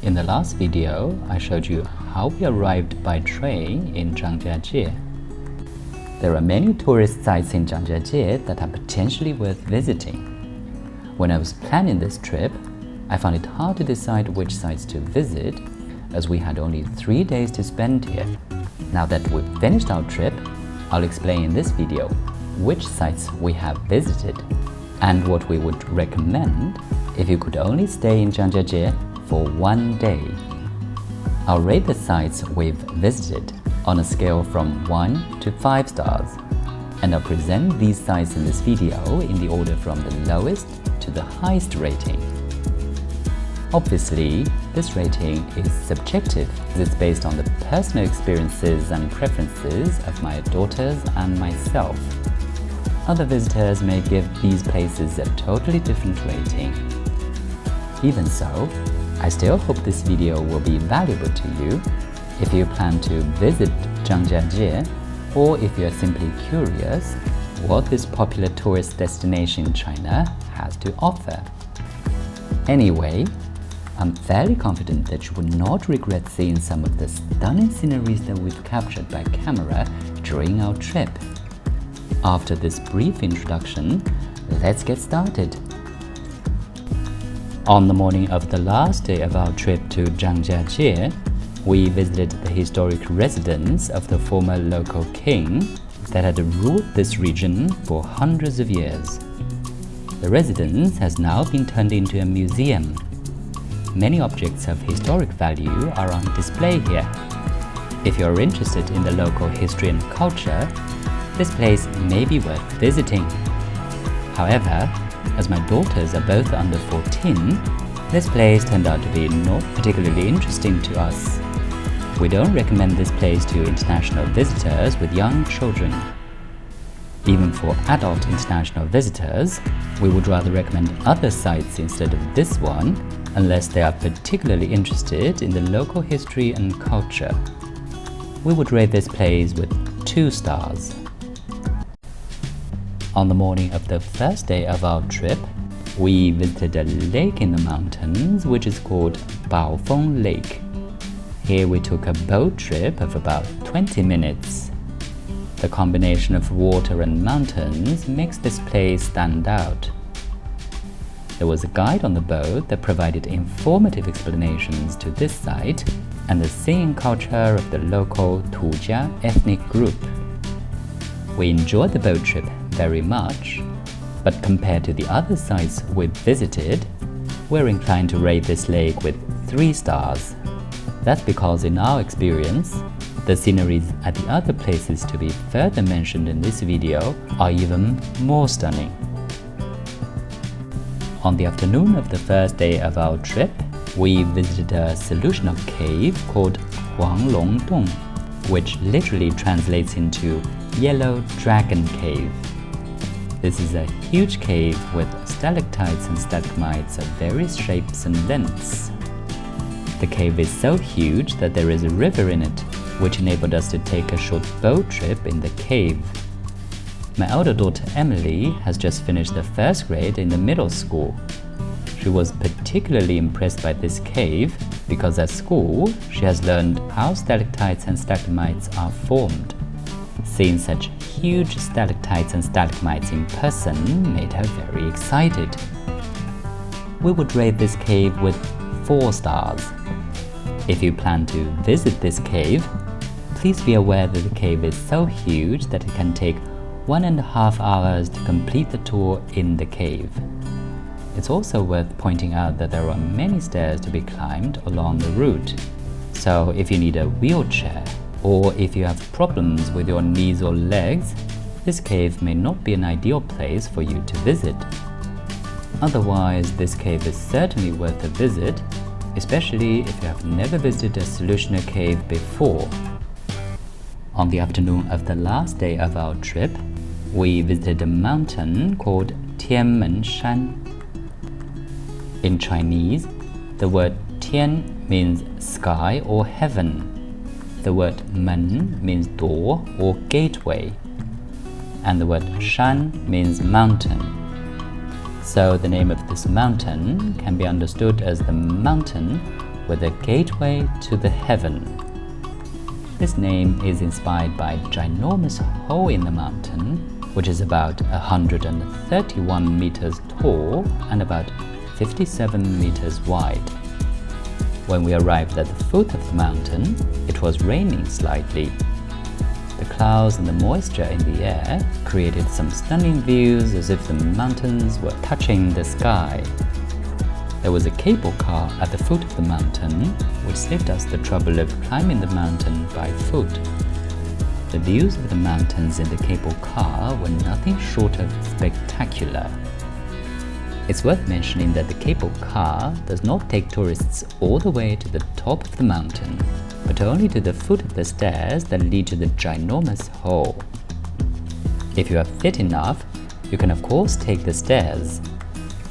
In the last video, I showed you how we arrived by train in Zhangjiajie. There are many tourist sites in Zhangjiajie that are potentially worth visiting. When I was planning this trip, I found it hard to decide which sites to visit, as we had only 3 days to spend here. Now that we've finished our trip, I'll explain in this video which sites we have visited and what we would recommend if you could only stay in Zhangjiajie for 1 day. I'll rate the sites we've visited on a scale from 1 to 5 stars, and I'll present these sites in this video in the order from the lowest to the highest rating. Obviously, this rating is subjective as it's based on the personal experiences and preferences of my daughters and myself. Other visitors may give these places a totally different rating. Even so, I still hope this video will be valuable to you if you plan to visit Zhangjiajie, or if you're simply curious what this popular tourist destination in China has to offer. Anyway, I'm fairly confident that you would not regret seeing some of the stunning sceneries that we've captured by camera during our trip. After this brief introduction, let's get started. On the morning of the last day of our trip to Zhangjiajie, we visited the historic residence of the former local king that had ruled this region for hundreds of years. The residence has now been turned into a museum. Many objects of historic value are on display here. If you're interested in the local history and culture, this place may be worth visiting. However, as my daughters are both under 14, this place turned out to be not particularly interesting to us. We don't recommend this place to international visitors with young children. Even for adult international visitors, we would rather recommend other sites instead of this one, unless they are particularly interested in the local history and culture. We would rate this place with 2 stars. On the morning of the first day of our trip, we visited a lake in the mountains which is called Bao Feng Lake. Here we took a boat trip of about 20 minutes. The combination of water and mountains makes this place stand out. There was a guide on the boat that provided informative explanations to this site and the singing culture of the local Tujia ethnic group. We enjoyed the boat trip very much, but compared to the other sites we've visited, we're inclined to rate this lake with 3 stars. That's because in our experience, the sceneries at the other places to be further mentioned in this video are even more stunning. On the afternoon of the first day of our trip, we visited a solutional cave called Huanglongdong, which literally translates into Yellow Dragon Cave. This is a huge cave with stalactites and stalagmites of various shapes and lengths. The cave is so huge that there is a river in it, which enabled us to take a short boat trip in the cave. My elder daughter Emily has just finished the 1st grade in the middle school. She was particularly impressed by this cave because at school she has learned how stalactites and stalagmites are formed. Seeing such huge stalactites and stalagmites in person made her very excited. We would rate this cave with 4 stars. If you plan to visit this cave, please be aware that the cave is so huge that it can take 1.5 hours to complete the tour in the cave. It's also worth pointing out that there are many stairs to be climbed along the route. So if you need a wheelchair, or if you have problems with your knees or legs, this cave may not be an ideal place for you to visit. Otherwise, this cave is certainly worth a visit, especially if you have never visited a solutional cave before. On the afternoon of the last day of our trip, we visited a mountain called Tianmen Shan. In Chinese, the word Tian means sky or heaven. The word Men means door or gateway, and the word Shan means mountain. So the name of this mountain can be understood as the mountain with a gateway to the heaven. This name is inspired by a ginormous hole in the mountain, which is about 131 meters tall and about 57 meters wide. When we arrived at the foot of the mountain, it was raining slightly. The clouds and the moisture in the air created some stunning views as if the mountains were touching the sky. There was a cable car at the foot of the mountain, which saved us the trouble of climbing the mountain by foot. The views of the mountains in the cable car were nothing short of spectacular. It's worth mentioning that the cable car does not take tourists all the way to the top of the mountain, but only to the foot of the stairs that lead to the ginormous hole. If you are fit enough, you can of course take the stairs,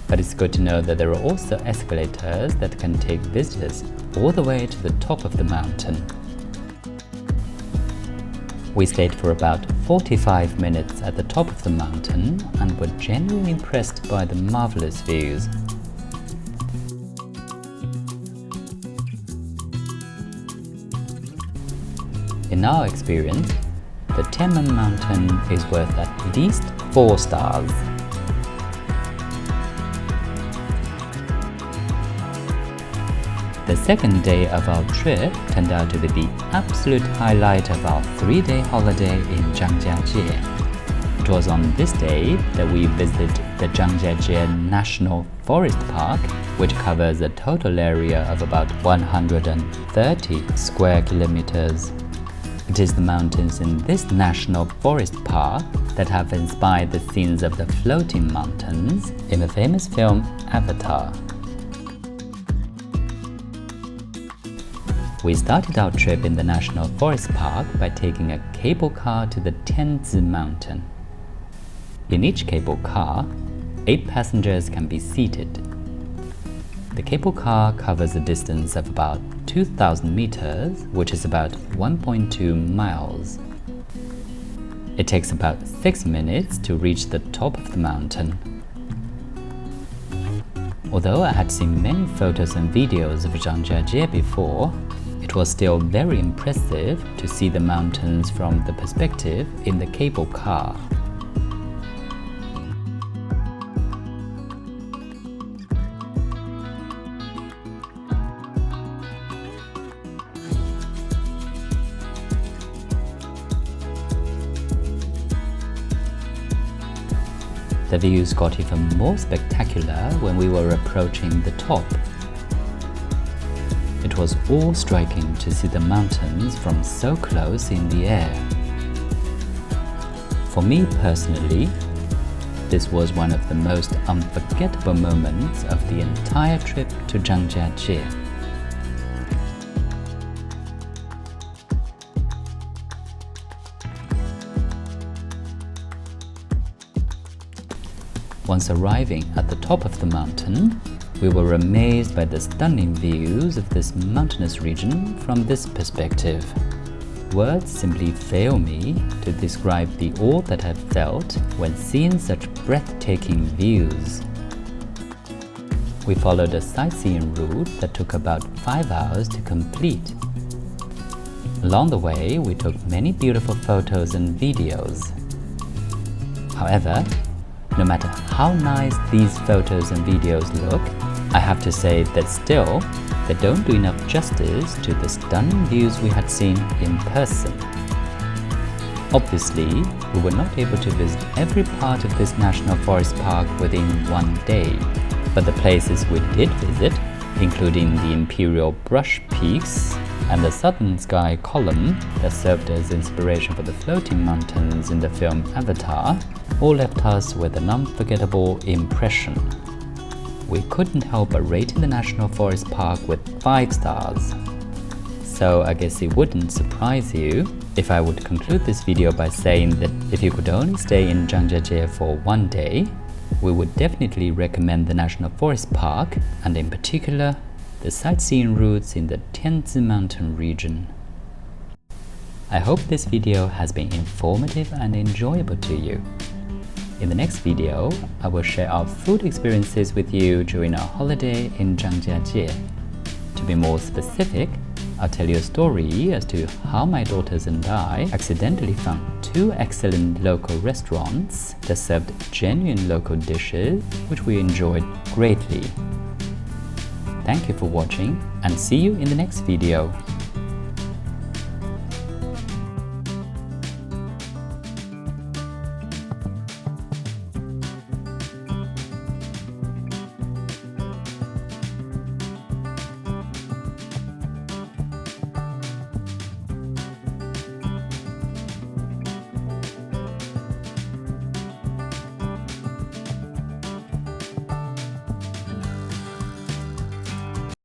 but it's good to know that there are also escalators that can take visitors all the way to the top of the mountain. We stayed for about 45 minutes at the top of the mountain and were genuinely impressed by the marvelous views. In our experience, the Tian Men Mountain is worth at least 4 stars. The second day of our trip turned out to be the absolute highlight of our 3-day holiday in Zhangjiajie. It was on this day that we visited the Zhangjiajie National Forest Park, which covers a total area of about 130 square kilometers. It is the mountains in this national forest park that have inspired the scenes of the floating mountains in the famous film Avatar. We started our trip in the National Forest Park by taking a cable car to the Tian Men Mountain. In each cable car, 8 passengers can be seated. The cable car covers a distance of about 2,000 meters, which is about 1.2 miles. It takes about 6 minutes to reach the top of the mountain. Although I had seen many photos and videos of Zhangjiajie before, it was still very impressive to see the mountains from the perspective in the cable car. The views got even more spectacular when we were approaching the top. It was awe-striking to see the mountains from so close in the air. For me personally, this was one of the most unforgettable moments of the entire trip to Zhangjiajie. Once arriving at the top of the mountain, we were amazed by the stunning views of this mountainous region from this perspective. Words simply fail me to describe the awe that I felt when seeing such breathtaking views. We followed a sightseeing route that took about 5 hours to complete. Along the way, we took many beautiful photos and videos. However, no matter how nice these photos and videos look, I have to say that still, they don't do enough justice to the stunning views we had seen in person. Obviously, we were not able to visit every part of this National Forest Park within one day, but the places we did visit, including the Imperial Brush Peaks and the Southern Sky Column that served as inspiration for the floating mountains in the film Avatar, all left us with an unforgettable impression. We couldn't help but rate the National Forest Park with 5 stars. So I guess it wouldn't surprise you if I would conclude this video by saying that if you could only stay in Zhangjiajie for one day, we would definitely recommend the National Forest Park, and in particular, the sightseeing routes in the Tian Men Mountain region. I hope this video has been informative and enjoyable to you. In the next video, I will share our food experiences with you during our holiday in Zhangjiajie. To be more specific, I'll tell you a story as to how my daughters and I accidentally found 2 excellent local restaurants that served genuine local dishes, which we enjoyed greatly. Thank you for watching and see you in the next video.